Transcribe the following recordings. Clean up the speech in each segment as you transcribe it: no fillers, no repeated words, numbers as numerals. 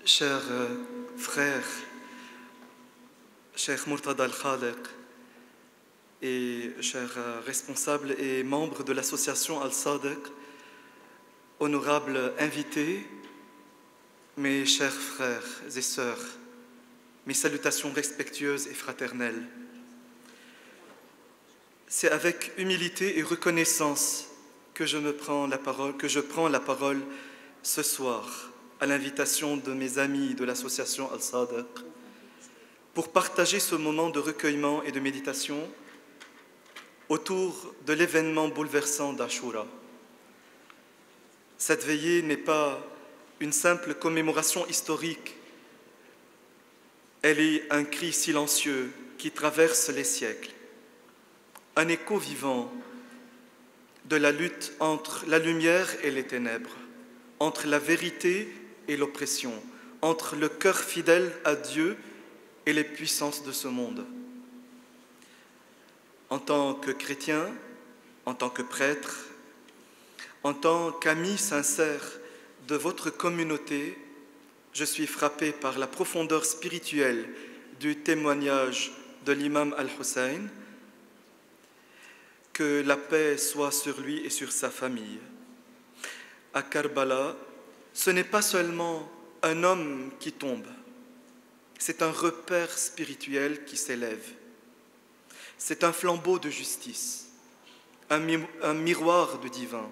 Chers frères, cher Murtada Al-Khaliq et chers responsables et membres de l'association Al-Sadiq, honorables invités, mes chers frères et sœurs, mes salutations respectueuses et fraternelles. C'est avec humilité et reconnaissance que je prends la parole ce soir à l'invitation de mes amis de l'association Al-Sadiq pour partager ce moment de recueillement et de méditation autour de l'événement bouleversant d'Ashura. Cette veillée n'est pas une simple commémoration historique, elle est un cri silencieux qui traverse les siècles, un écho vivant de la lutte entre la lumière et les ténèbres, entre la vérité et l'oppression, entre le cœur fidèle à Dieu et les puissances de ce monde. En tant que chrétien, en tant que prêtre, en tant qu'ami sincère de votre communauté, je suis frappé par la profondeur spirituelle du témoignage de l'imam Al-Hussein. Que la paix soit sur lui et sur sa famille. À Karbala, ce n'est pas seulement un homme qui tombe, c'est un repère spirituel qui s'élève. C'est un flambeau de justice, un miroir du divin,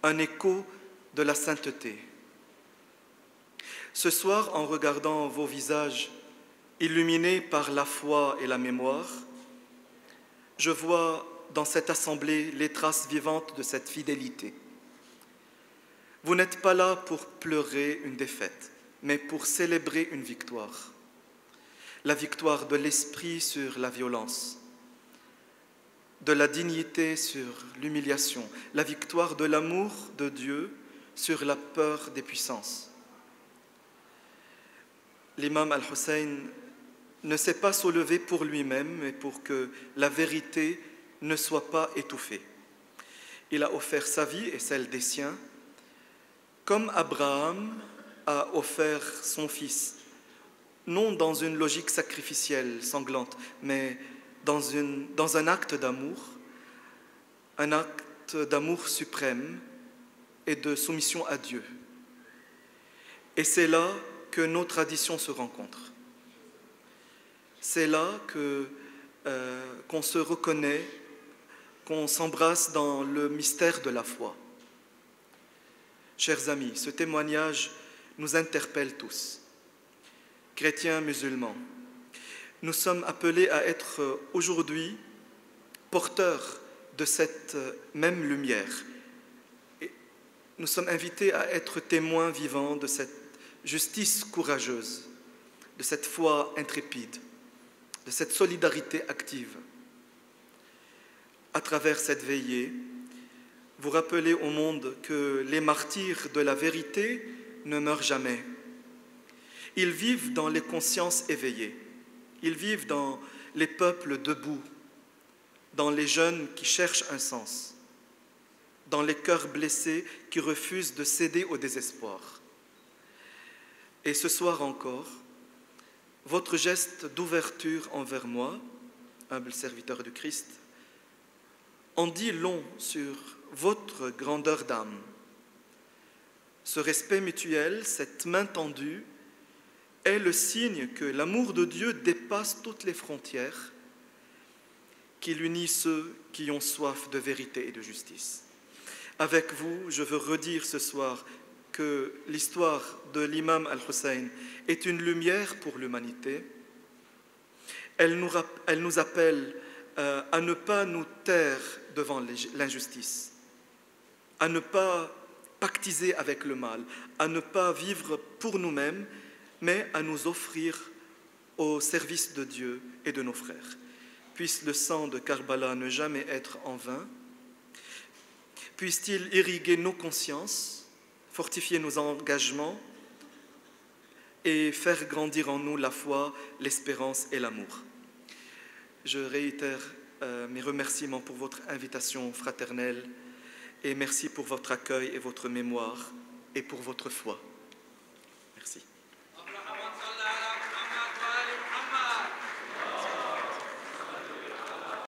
un écho de la sainteté. Ce soir, en regardant vos visages illuminés par la foi et la mémoire, je vois dans cette assemblée les traces vivantes de cette fidélité. Vous n'êtes pas là pour pleurer une défaite, mais pour célébrer une victoire. La victoire de l'esprit sur la violence, de la dignité sur l'humiliation, la victoire de l'amour de Dieu sur la peur des puissances. L'imam Al-Hussein ne s'est pas soulevé pour lui-même, mais pour que la vérité ne soit pas étouffée. Il a offert sa vie et celle des siens, comme Abraham a offert son fils, non dans une logique sacrificielle, sanglante, mais dans un acte d'amour suprême et de soumission à Dieu. Et c'est là que nos traditions se rencontrent. C'est là qu'on se reconnaît, qu'on s'embrasse dans le mystère de la foi. Chers amis, ce témoignage nous interpelle tous, chrétiens, musulmans. Nous sommes appelés à être aujourd'hui porteurs de cette même lumière. Et nous sommes invités à être témoins vivants de cette justice courageuse, de cette foi intrépide, de cette solidarité active. À travers cette veillée, vous rappelez au monde que les martyrs de la vérité ne meurent jamais. Ils vivent dans les consciences éveillées. Ils vivent dans les peuples debout, dans les jeunes qui cherchent un sens, dans les cœurs blessés qui refusent de céder au désespoir. Et ce soir encore, votre geste d'ouverture envers moi, humble serviteur du Christ, en dit long sur votre grandeur d'âme. Ce respect mutuel, cette main tendue, est le signe que l'amour de Dieu dépasse toutes les frontières, qu'il unit ceux qui ont soif de vérité et de justice. Avec vous, je veux redire ce soir que l'histoire de l'imam Al-Hussein est une lumière pour l'humanité. Elle nous appelle à ne pas nous taire devant l'injustice, à ne pas pactiser avec le mal, à ne pas vivre pour nous-mêmes, mais à nous offrir au service de Dieu et de nos frères. Puisse le sang de Karbala ne jamais être en vain, puisse-t-il irriguer nos consciences, fortifier nos engagements et faire grandir en nous la foi, l'espérance et l'amour. Je réitère mes remerciements pour votre invitation fraternelle et merci pour votre accueil et votre mémoire et pour votre foi. Merci.